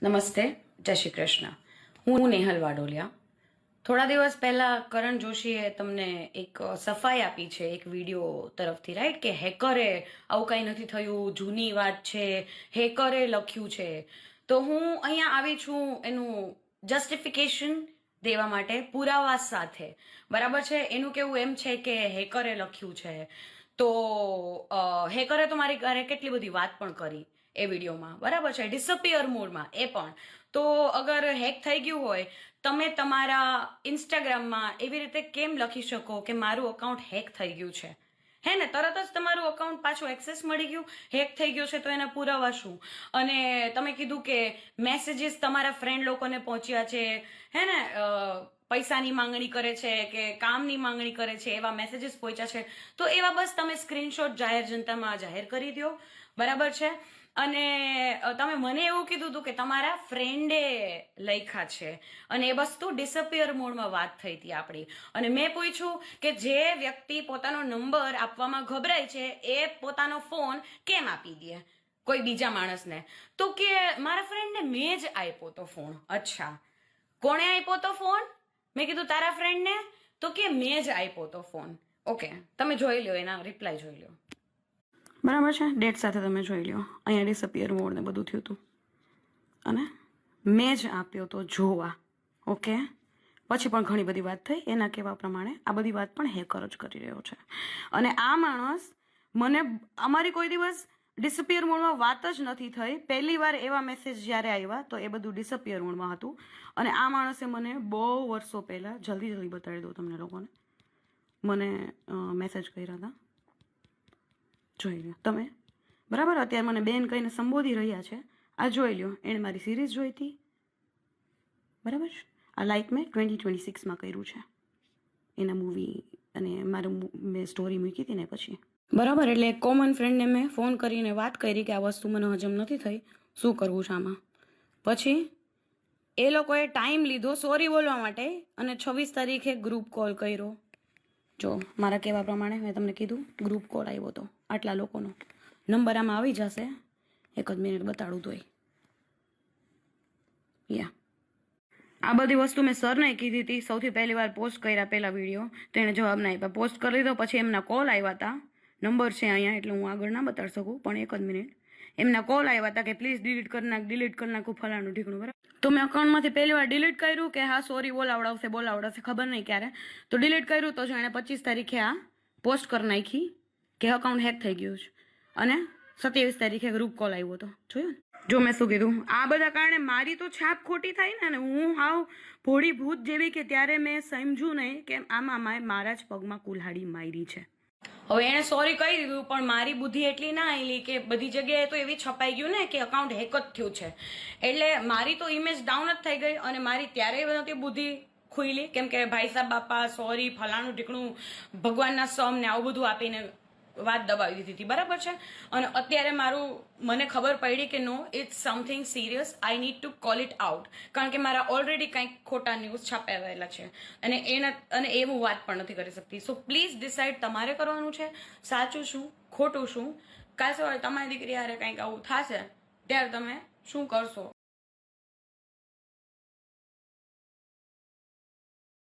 નમસ્તે, જય શ્રી કૃષ્ણ. હું નેહલ વાડોલિયા. થોડા દિવસ પહેલા કરણ જોશીએ તમને એક સફાઈ આપી છે એક વિડીયો તરફથી, રાઈટ, કે હેકરે આવું કંઈ નથી થયું, જૂની વાત છે, હેકરે લખ્યું છે. તો હું અહીંયા આવી છું એનું જસ્ટિફિકેશન દેવા માટે, પુરાવા સાથે. બરાબર છે? એનું કેવું એમ છે કે હેકરે લખ્યું છે. તો હેકરે તો મારી ઘરે કેટલી બધી વાત પણ કરી એ વિડીયોમાં, બરાબર છે, ડિસઅપિયર મોડમાં એ પણ. તો અગર હેક થઈ ગયું હોય, તમે તમારા ઇન્સ્ટાગ્રામમાં એવી રીતે કેમ લખી શકો કે મારું અકાઉન્ટ હેક થઈ ગયું છે? હે ને, તરત જ તમારું અકાઉન્ટ પાછું એક્સેસ મળી ગયું, હેક થઈ ગયું છે, તો એના પુરાવા શું? અને તમે કીધું કે મેસેજીસ તમારા ફ્રેન્ડ લોકોને પહોંચ્યા છે, હે ને, પૈસાની માંગણી કરે છે કે કામની માંગણી કરે છે, એવા મેસેજીસ પહોંચ્યા છે, તો એવા બસ તમે સ્ક્રીનશોટ જાહેર જનતામાં જાહેર કરી દો, બરાબર છે? અને તમે મને એવું કીધું હતું કે તમારા ફ્રેન્ડે લખ્યા છે, અને એ વસ્તુ ડિસઅપિયર મોડમાં વાત થઈ હતી આપણી. અને મેં પૂછ્યું કે જે વ્યક્તિ પોતાનો નંબર આપવામાં ગભરાય છે એ પોતાનો ફોન કેમ આપી દે કોઈ બીજા માણસને? તો કે મારા ફ્રેન્ડને મેં જ આપ્યો તો ફોન. અચ્છા, કોણે આપ્યો તો ફોન? મેં કીધું તારા ફ્રેન્ડને. તો કે મેં જ આપ્યો તો ફોન. ઓકે, તમે જોઈ લો, એના રિપ્લાય જોઈ લો, બરાબર છે, ડેટ સાથે તમે જોઈ લો. અહીંયા ડિસઅપિયર મોડ ને બધું થયું હતું, અને મેં જ આપ્યો તો જોવા. ઓકે, પછી પણ ઘણી બધી વાત થઈ. એના કહેવા પ્રમાણે આ બધી વાત પણ હેકર જ કરી રહ્યો છે. અને આ માણસ મને, અમારી કોઈ દિવસ ડિસઅપિયર મોડમાં વાત જ નથી થઈ. પહેલી વાર એવા મેસેજ જ્યારે આવ્યા તો એ બધું ડિસઅપિયર મોડમાં હતું. અને આ માણસે મને બહુ વર્ષો પહેલાં, જલ્દી બતાવી દઉં તમને લોકોને, મને મેસેજ કર્યા હતા, જોઈ લો તમે, બરાબર. અત્યારે મને બેન કહીને સંબોધી રહ્યા છે, આ જોઈ લો. એણે મારી સિરીઝ જોઈ હતી, બરાબર. આ લાઈક મેં 2026માં કર્યું છે, એના મૂવી, અને મારું મેં સ્ટોરી મૂકી હતી ને પછી, બરાબર. એટલે એક કોમન ફ્રેન્ડને મેં ફોન કરીને વાત કરી કે આ વસ્તુ મને હજમ નથી થઈ, શું કરવું છે આમાં. પછી એ લોકોએ ટાઈમ લીધો સોરી બોલવા માટે, અને 26 તારીખે ગ્રુપ કોલ કર્યો. જો મારા કહેવા પ્રમાણે મેં તમને કીધું, ગ્રુપ કોલ આવ્યો હતો આટલા લોકોનો. નંબર આમાં આવી જશે, એક જ મિનિટ બતાડું તોય. યા, આ બધી વસ્તુ મેં સરને કીધી હતી સૌથી પહેલી વાર પોસ્ટ કર્યા પહેલા વિડીયો, તો એણે જવાબ ના આપ્યા. પોસ્ટ કરી દીધો, પછી એમના કોલ આવ્યા હતા. નંબર છે અહીંયા, એટલે હું આગળ ના બતાડી શકું, પણ એક જ મિનિટ. એમના કોલ આવ્યા હતા કે પ્લીઝ ડિલીટ કરી નાખું ફલાણું ઢીકણું, બરાબર. તો મેં અકાઉન્ટમાંથી પહેલી વાર ડિલીટ કર્યું કે હા સોરી બોલાવડાવશે, ખબર નહીં ક્યારે. તો ડિલીટ કર્યું તો એણે 25 તારીખે આ પોસ્ટ કરી નાખી કે અકાઉન્ટ હેક થઈ ગયું છે. અને 27 તારીખે ગ્રુપ કોલ આવ્યો હતો, જોયું? જો મેં શું કીધું, આ બધા કારણે મારી તો છાપ ખોટી થાય ને, હું હાવ ભોળી ભૂત જેવી, કે ત્યારે મેં સમજ્યું નહીં કે આમાં મારા જ પગમાં કુલ્હાડી મારી છે. હવે એણે સોરી કહી દીધું, પણ મારી બુદ્ધિ એટલી ના આવેલી કે બધી જગ્યાએ તો એવી છપાઈ ગયું ને કે અકાઉન્ટ હેક જ થયું છે. એટલે મારી તો ઇમેજ ડાઉન જ થઈ ગઈ, અને મારી ત્યારે નથી બુદ્ધિ ખુઈલી, કેમ કે ભાઈ સાહેબ બાપા સોરી ફલાણું ઢીકણું ભગવાનના સમ ને આવું બધું આપીને વાત દબાવી દીધી હતી, બરાબર છે. અને અત્યારે મને ખબર પડી કે no, it's something serious, I need to call it out, કારણ કે મારા ઓલરેડી કંઈક ખોટા ન્યૂઝ છાપાયેલા છે, અને એ હું વાત પણ નથી કરી શકતી. સો પ્લીઝ ડિસાઇડ તમારે કરવાનું છે, સાચું શું ખોટું શું. કાલ સવારે તમારી દીકરી હારે કંઈક આવું થશે ત્યારે તમે શું કરશો